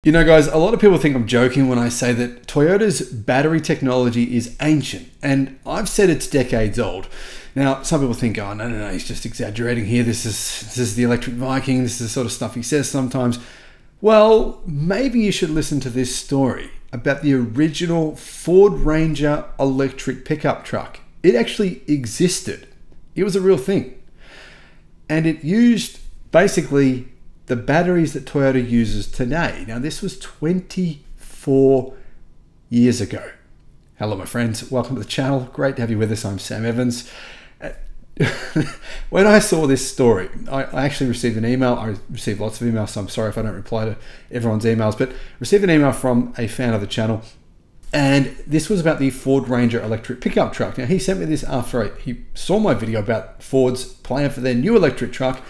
You know, guys, a lot of people think I'm joking when I say that Toyota's battery technology is ancient, and I've said it's decades old. Now, some people think, oh, no, he's just exaggerating here. This is the Electric Viking. This is the sort of stuff he says sometimes. Well, maybe you should listen to this story about the original Ford Ranger electric pickup truck. It actually existed. It was a real thing. And it used basically the batteries that Toyota uses today. Now, this was 24 years ago. Hello, my friends. Welcome to the channel. Great to have you with us. I'm Sam Evans. When I saw this story, I actually received an email. I received lots of emails, so I'm sorry if I don't reply to everyone's emails, but received an email from a fan of the channel. And this was about the Ford Ranger electric pickup truck. Now, he sent me this after he saw my video about Ford's plan for their new electric truck.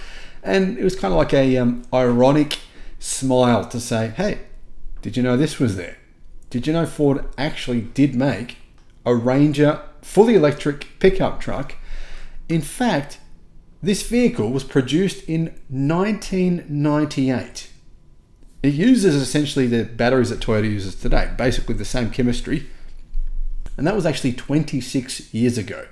And it was kind of like a ironic smile to say, hey, did you know this was there? Did you know Ford actually did make a Ranger fully electric pickup truck? In fact, this vehicle was produced in 1998. It uses essentially the batteries that Toyota uses today, basically the same chemistry. And that was actually 26 years ago.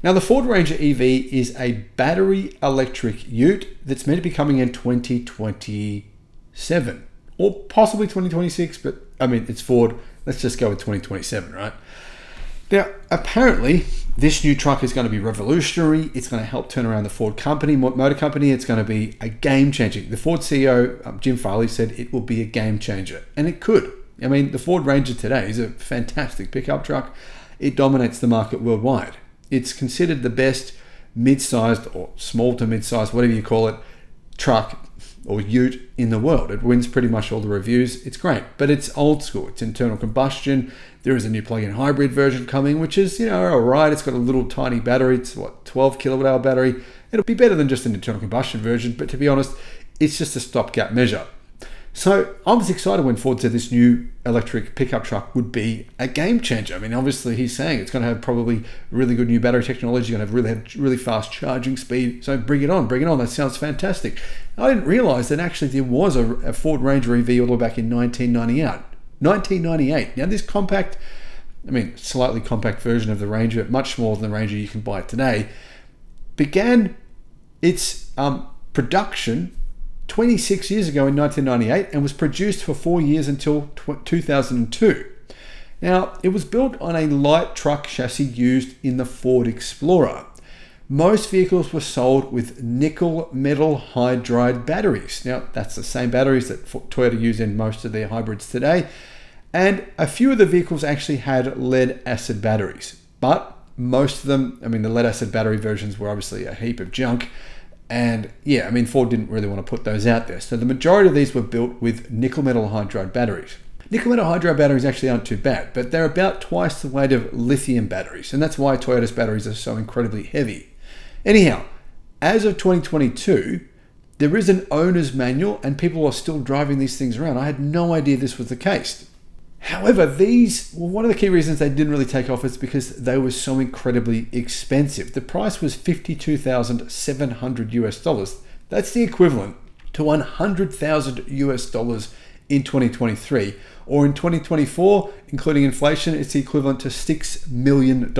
Now, the Ford Ranger EV is a battery electric ute that's meant to be coming in 2027 or possibly 2026, but I mean, it's Ford. Let's just go with 2027, right? Now, apparently, this new truck is going to be revolutionary. It's going to help turn around the Ford company, motor company. It's going to be a game changer. The Ford CEO, Jim Farley, said it will be a game changer, and it could. I mean, the Ford Ranger today is a fantastic pickup truck. It dominates the market worldwide. It's considered the best mid-sized or small to mid-sized, whatever you call it, truck or ute in the world. It wins pretty much all the reviews. It's great, but it's old school. It's internal combustion. There is a new plug-in hybrid version coming, which is, you know, all right. It's got a little tiny battery. It's what, 12 kilowatt hour battery. It'll be better than just an internal combustion version, but to be honest, it's just a stopgap measure. So I was excited when Ford said this new electric pickup truck would be a game changer. I mean, obviously he's saying it's going to have probably really good new battery technology, going to have really fast charging speed. So bring it on, bring it on. That sounds fantastic. I didn't realize that actually there was a Ford Ranger EV all the way back in 1998. Now this compact, I mean, slightly compact version of the Ranger, much smaller than the Ranger you can buy today, began its production 26 years ago in 1998 and was produced for 4 years until 2002. Now, it was built on a light truck chassis used in the Ford Explorer. Most vehicles were sold with nickel metal hydride batteries. Now, that's the same batteries that Toyota use in most of their hybrids today. And a few of the vehicles actually had lead acid batteries, but most of them, I mean, the lead acid battery versions were obviously a heap of junk. And yeah, I mean, Ford didn't really want to put those out there. So the majority of these were built with nickel metal hydride batteries. Nickel metal hydride batteries actually aren't too bad, but they're about twice the weight of lithium batteries. And that's why Toyota's batteries are so incredibly heavy. Anyhow, as of 2022, there is an owner's manual and people are still driving these things around. I had no idea this was the case. However, one of the key reasons they didn't really take off is because they were so incredibly expensive. The price was $52,700 US. That's the equivalent to $100,000 US in 2023, or in 2024, including inflation, it's the equivalent to $6 million.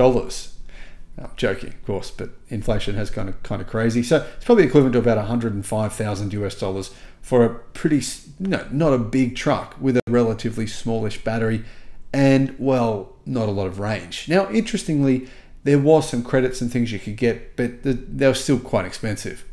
I'm joking, of course, but inflation has gone kind of crazy. So it's probably equivalent to about $105,000 US for a pretty, not a big truck with a relatively smallish battery and, well, not a lot of range. Now, interestingly, there was some credits and things you could get, but they were still quite expensive.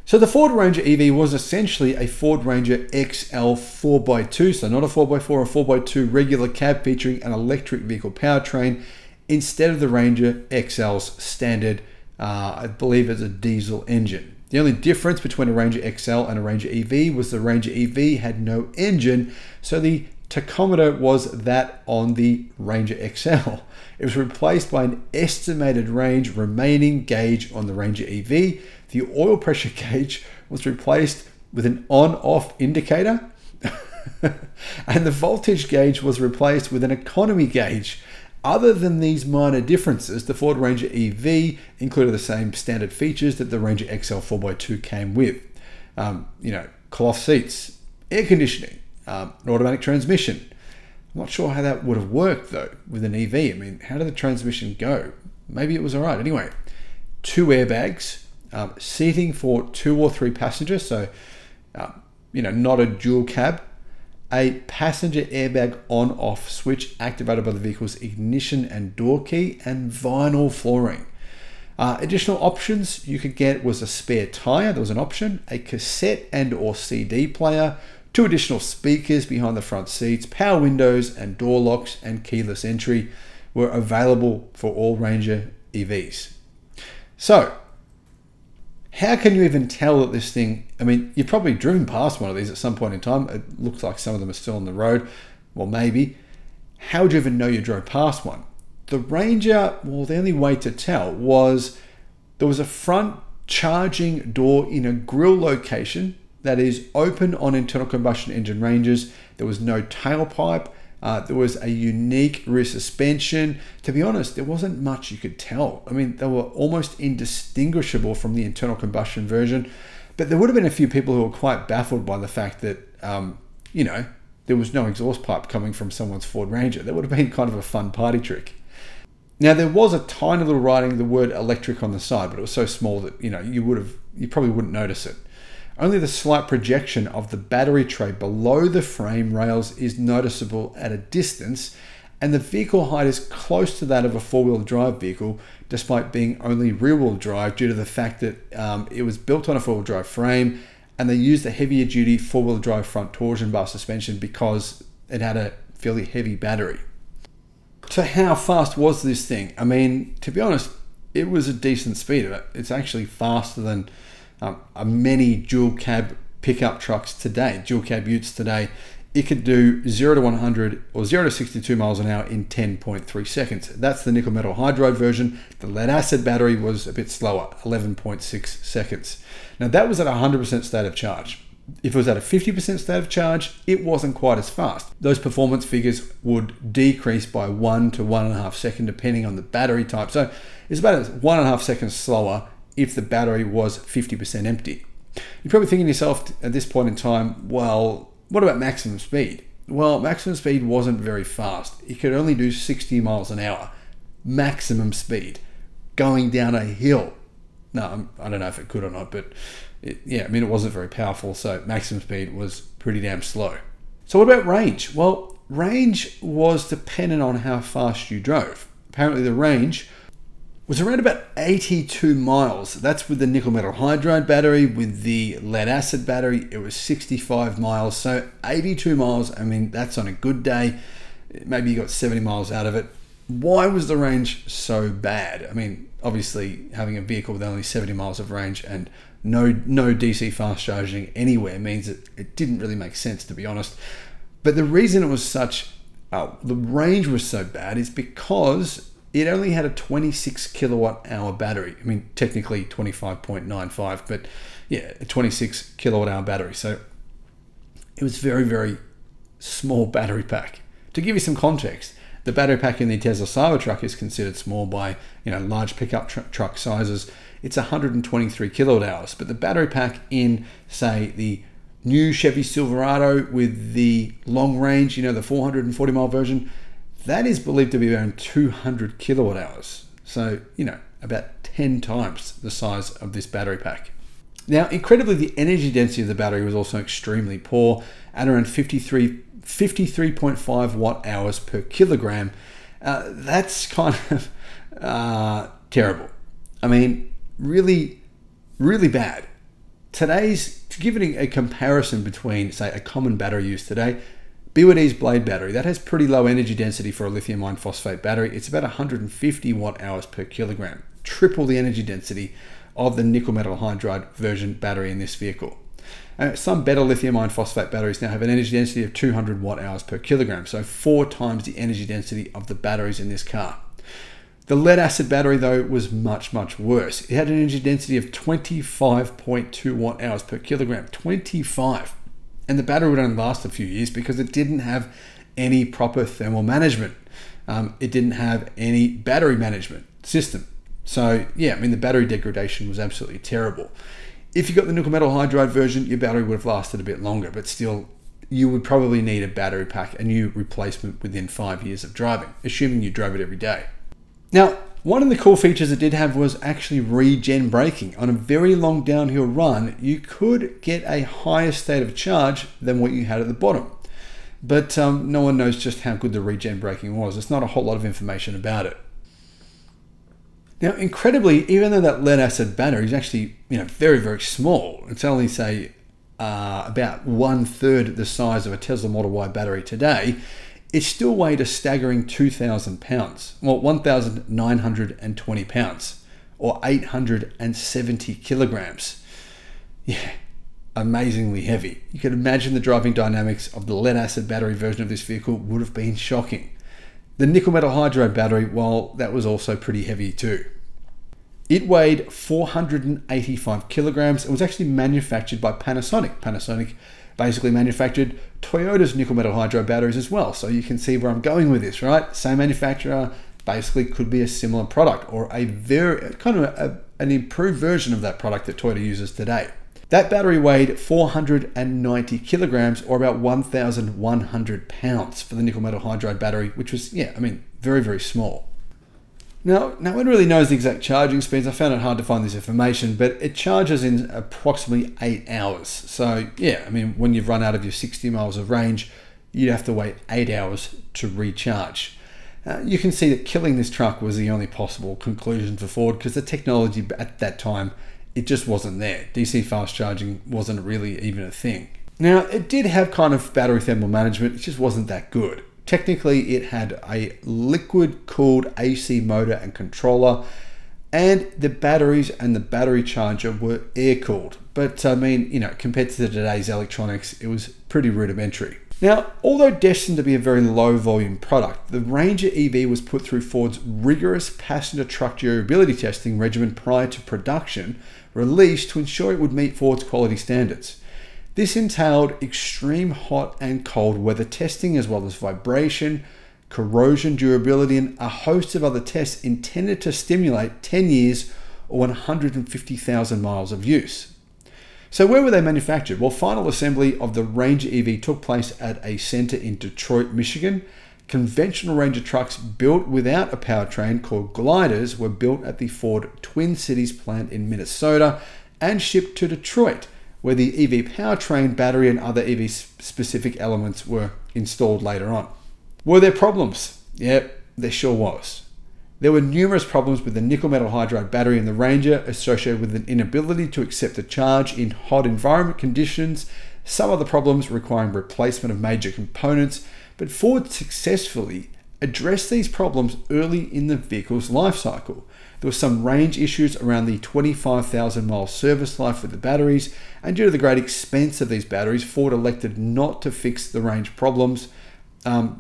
So the Ford Ranger EV was essentially a Ford Ranger XL 4x2, so not a 4x4 or 4x2 regular cab featuring an electric vehicle powertrain, instead of the Ranger XL's standard, I believe it's a diesel engine. The only difference between a Ranger XL and a Ranger EV was the Ranger EV had no engine, so the tachometer was that on the Ranger XL. It was replaced by an estimated range remaining gauge on the Ranger EV. The oil pressure gauge was replaced with an on-off indicator, and the voltage gauge was replaced with an economy gauge. Other than these minor differences, the Ford Ranger EV included the same standard features that the Ranger XL 4x2 came with. Cloth seats, air conditioning, an automatic transmission. I'm not sure how that would have worked though with an EV. I mean, how did the transmission go? Maybe it was all right. Anyway, 2 airbags, seating for 2 or 3 passengers, so not a dual cab, a passenger airbag on-off switch activated by the vehicle's ignition and door key, and vinyl flooring. Additional options you could get was a spare tire, there was an option, a cassette and or CD player, 2 additional speakers behind the front seats, power windows and door locks, and keyless entry were available for all Ranger EVs. So, how can you even tell that this thing, I mean, you've probably driven past one of these at some point in time. It looks like some of them are still on the road. Well, maybe. How would you even know you drove past one? The Ranger, well, the only way to tell was there was a front charging door in a grille location that is open on internal combustion engine Rangers. There was no tailpipe. There was a unique rear suspension. To be honest, there wasn't much you could tell. I mean, they were almost indistinguishable from the internal combustion version, but there would have been a few people who were quite baffled by the fact that, there was no exhaust pipe coming from someone's Ford Ranger. That would have been kind of a fun party trick. Now, there was a tiny little writing, the word electric on the side, but it was so small that, you probably wouldn't notice it. Only the slight projection of the battery tray below the frame rails is noticeable at a distance, and the vehicle height is close to that of a 4-wheel drive vehicle, despite being only rear-wheel drive due to the fact that it was built on a 4-wheel drive frame, and they used a heavier duty 4-wheel drive front torsion bar suspension because it had a fairly heavy battery. So how fast was this thing? I mean, to be honest, it was a decent speed. It's actually faster than many dual cab pickup trucks today, dual cab utes today. It could do 0 to 100 or 0 to 62 miles an hour in 10.3 seconds. That's the nickel metal hydride version. The lead acid battery was a bit slower, 11.6 seconds. Now that was at 100% state of charge. If it was at a 50% state of charge, it wasn't quite as fast. Those performance figures would decrease by 1 to 1.5 seconds depending on the battery type. So it's about 1.5 seconds slower if the battery was 50% empty. You're probably thinking to yourself at this point in time, well, what about maximum speed? Well, maximum speed wasn't very fast. It could only do 60 miles an hour. Maximum speed. Going down a hill. No, I don't know if it could or not, but it wasn't very powerful, so maximum speed was pretty damn slow. So what about range? Well, range was dependent on how fast you drove. Apparently the range was around about 82 miles. That's with the nickel metal hydride battery. With the lead acid battery, it was 65 miles. So 82 miles, I mean, that's on a good day. Maybe you got 70 miles out of it. Why was the range so bad? I mean, obviously having a vehicle with only 70 miles of range and no DC fast charging anywhere means that it didn't really make sense, to be honest. But the reason it was the range was so bad is because it only had a 26 kilowatt hour battery. I mean, technically 25.95, but yeah, a 26 kilowatt hour battery. So it was very, very small battery pack. To give you some context, the battery pack in the Tesla Cybertruck is considered small by large pickup truck sizes. It's 123 kilowatt hours, but the battery pack in, say, the new Chevy Silverado with the long range, the 440 mile version, that is believed to be around 200 kilowatt hours. So, about 10 times the size of this battery pack. Now, incredibly, the energy density of the battery was also extremely poor at around 53.5 watt hours per kilogram. That's kind of terrible. I mean, really, really bad. To give it a comparison between, say, a common battery used today, BYD's Blade battery, that has pretty low energy density for a lithium iron phosphate battery. It's about 150 watt hours per kilogram, triple the energy density of the nickel metal hydride version battery in this vehicle. Some better lithium iron phosphate batteries now have an energy density of 200 watt hours per kilogram, so 4 times the energy density of the batteries in this car. The lead acid battery, though, was much, much worse. It had an energy density of 25.2 watt hours per kilogram, 25. And the battery would only last a few years because it didn't have any proper thermal management. It didn't have any battery management system. So yeah, I mean, the battery degradation was absolutely terrible. If you got the nickel metal hydride version, your battery would have lasted a bit longer, but still you would probably need a battery pack, a new replacement within 5 years of driving, assuming you drove it every day. Now, one of the cool features it did have was actually regen braking. On a very long downhill run, you could get a higher state of charge than what you had at the bottom. But no one knows just how good the regen braking was. There's not a whole lot of information about it. Now, incredibly, even though that lead acid battery is actually, very, very small, it's only, say, about 1/3 the size of a Tesla Model Y battery today, it still weighed a staggering 2,000 pounds. Well, 1,920 pounds, or 870 kilograms. Yeah, amazingly heavy. You can imagine the driving dynamics of the lead acid battery version of this vehicle would have been shocking. The nickel metal hydride battery, well, that was also pretty heavy too. It weighed 485 kilograms and was actually manufactured by Panasonic. Panasonic basically manufactured Toyota's nickel metal hydride batteries as well. So you can see where I'm going with this, right? Same manufacturer, basically could be a similar product or a very an improved version of that product that Toyota uses today. That battery weighed 490 kilograms or about 1,100 pounds for the nickel metal hydride battery, which was, very, very small. Now, no one really knows the exact charging speeds. I found it hard to find this information, but it charges in approximately 8 hours. So when you've run out of your 60 miles of range, you'd have to wait 8 hours to recharge. You can see that killing this truck was the only possible conclusion for Ford because the technology at that time, it just wasn't there. DC fast charging wasn't really even a thing. Now, it did have kind of battery thermal management. It just wasn't that good. Technically, it had a liquid-cooled AC motor and controller, and the batteries and the battery charger were air-cooled. But compared to today's electronics, it was pretty rudimentary. Now, although destined to be a very low-volume product, the Ranger EV was put through Ford's rigorous passenger truck durability testing regimen prior to production release to ensure it would meet Ford's quality standards. This entailed extreme hot and cold weather testing, as well as vibration, corrosion, durability, and a host of other tests intended to stimulate 10 years or 150,000 miles of use. So where were they manufactured? Well, final assembly of the Ranger EV took place at a center in Detroit, Michigan. Conventional Ranger trucks built without a powertrain called gliders were built at the Ford Twin Cities plant in Minnesota and shipped to Detroit, where the EV powertrain, battery, and other EV-specific elements were installed later on. Were there problems? Yep, there sure was. There were numerous problems with the nickel metal hydride battery in the Ranger associated with an inability to accept a charge in hot environment conditions, some other problems requiring replacement of major components, but Ford successfully addressed these problems early in the vehicle's life cycle. There were some range issues around the 25,000 mile service life with the batteries, and due to the great expense of these batteries, Ford elected not to fix the range problems.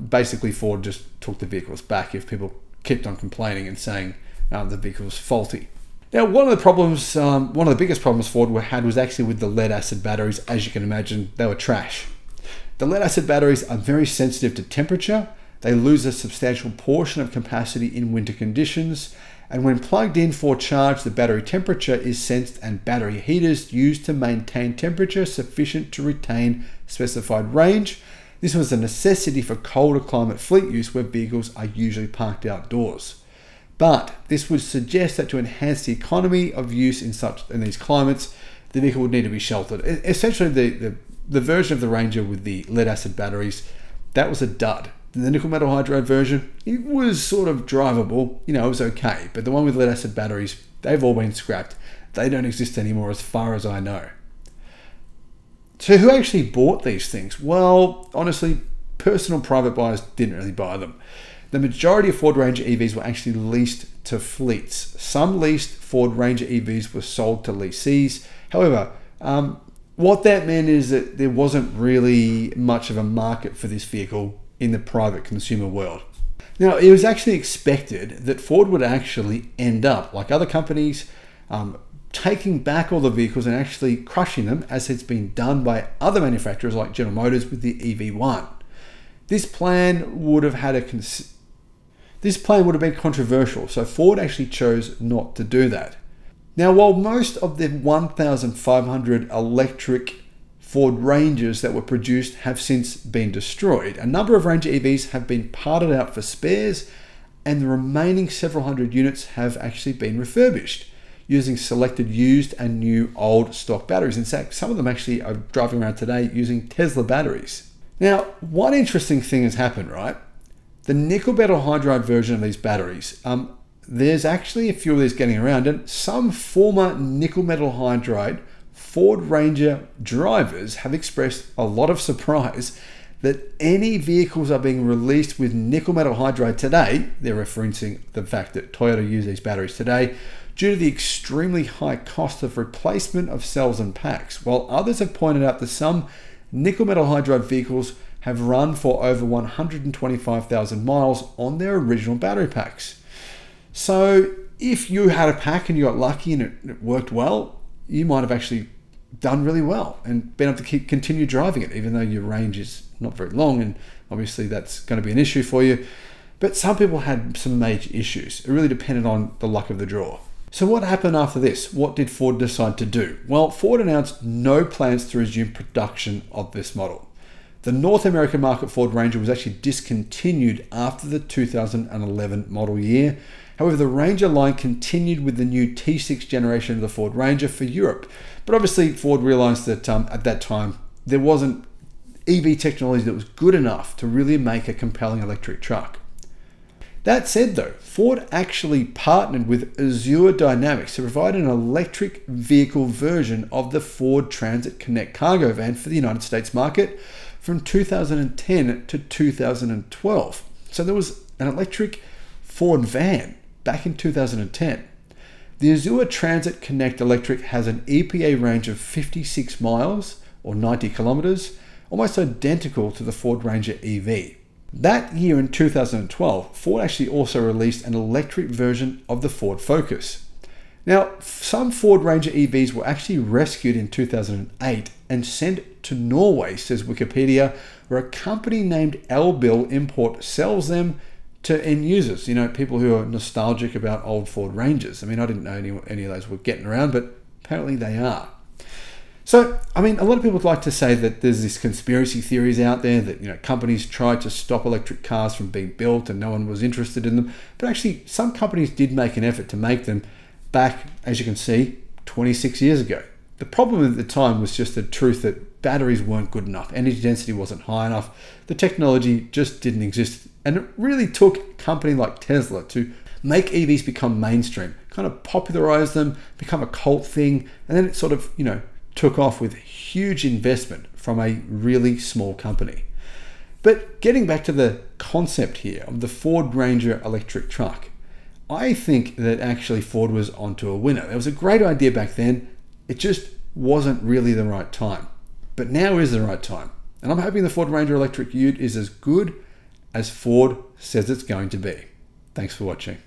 Basically, Ford just took the vehicles back if people kept on complaining and saying the vehicle was faulty. Now, one of the biggest problems Ford had was actually with the lead acid batteries. As you can imagine, they were trash. The lead acid batteries are very sensitive to temperature. They lose a substantial portion of capacity in winter conditions. And when plugged in for charge, the battery temperature is sensed and battery heaters used to maintain temperature sufficient to retain specified range. This was a necessity for colder climate fleet use where vehicles are usually parked outdoors. But this would suggest that to enhance the economy of use in these climates, the vehicle would need to be sheltered. Essentially, the version of the Ranger with the lead acid batteries, that was a dud. The nickel metal hydride version, it was sort of drivable, it was okay. But the one with lead acid batteries, they've all been scrapped. They don't exist anymore as far as I know. So who actually bought these things? Well, honestly, personal private buyers didn't really buy them. The majority of Ford Ranger EVs were actually leased to fleets. Some leased Ford Ranger EVs were sold to lessees. However, what that meant is that there wasn't really much of a market for this vehicle in the private consumer world. Now, it was actually expected that Ford would actually end up, like other companies, taking back all the vehicles and actually crushing them, as has been done by other manufacturers like General Motors with the EV1. This plan would have been controversial, so Ford actually chose not to do that. Now, while most of the 1,500 electric Ford Rangers that were produced have since been destroyed. A number of Ranger EVs have been parted out for spares, and the remaining several hundred units have actually been refurbished using selected used and new old stock batteries. In fact, some of them actually are driving around today using Tesla batteries. Now, one interesting thing has happened, right? The nickel metal hydride version of these batteries, there's actually a few of these getting around, and some former nickel metal hydride Ford Ranger drivers have expressed a lot of surprise that any vehicles are being released with nickel metal hydride today, they're referencing the fact that Toyota use these batteries today, due to the extremely high cost of replacement of cells and packs, while others have pointed out that some nickel metal hydride vehicles have run for over 125,000 miles on their original battery packs. So if you had a pack and you got lucky and it worked well, you might have actually done really well and been able to continue driving it, even though your range is not very long, and obviously that's going to be an issue for you. But some people had some major issues. It really depended on the luck of the draw. So what happened after this? What did Ford decide to do? Well, Ford announced no plans to resume production of this model. The North American market Ford Ranger was actually discontinued after the 2011 model year. However, the Ranger line continued with the new T6 generation of the Ford Ranger for Europe. But obviously, Ford realized that at that time, there wasn't EV technology that was good enough to really make a compelling electric truck. That said though, Ford actually partnered with Azure Dynamics to provide an electric vehicle version of the Ford Transit Connect cargo van for the United States market from 2010 to 2012. So there was an electric Ford van back in 2010. The Azure Transit Connect Electric has an EPA range of 56 miles or 90 kilometers, almost identical to the Ford Ranger EV. That year in 2012, Ford actually also released an electric version of the Ford Focus. Now, some Ford Ranger EVs were actually rescued in 2008 and sent to Norway, says Wikipedia, where a company named Elbil Import sells them to end users, people who are nostalgic about old Ford Rangers. I mean, I didn't know any of those were getting around, but apparently they are. So, I mean, a lot of people like to say that there's this conspiracy theories out there that, companies tried to stop electric cars from being built and no one was interested in them. But actually, some companies did make an effort to make them back, as you can see, 26 years ago. The problem at the time was just the truth that batteries weren't good enough. Energy density wasn't high enough. The technology just didn't exist. And it really took a company like Tesla to make EVs become mainstream, kind of popularize them, become a cult thing. And then it sort of, took off with huge investment from a really small company. But getting back to the concept here of the Ford Ranger electric truck, I think that actually Ford was onto a winner. It was a great idea back then. It just wasn't really the right time. But now is the right time. And I'm hoping the Ford Ranger electric ute is as good as Ford says it's going to be. Thanks for watching.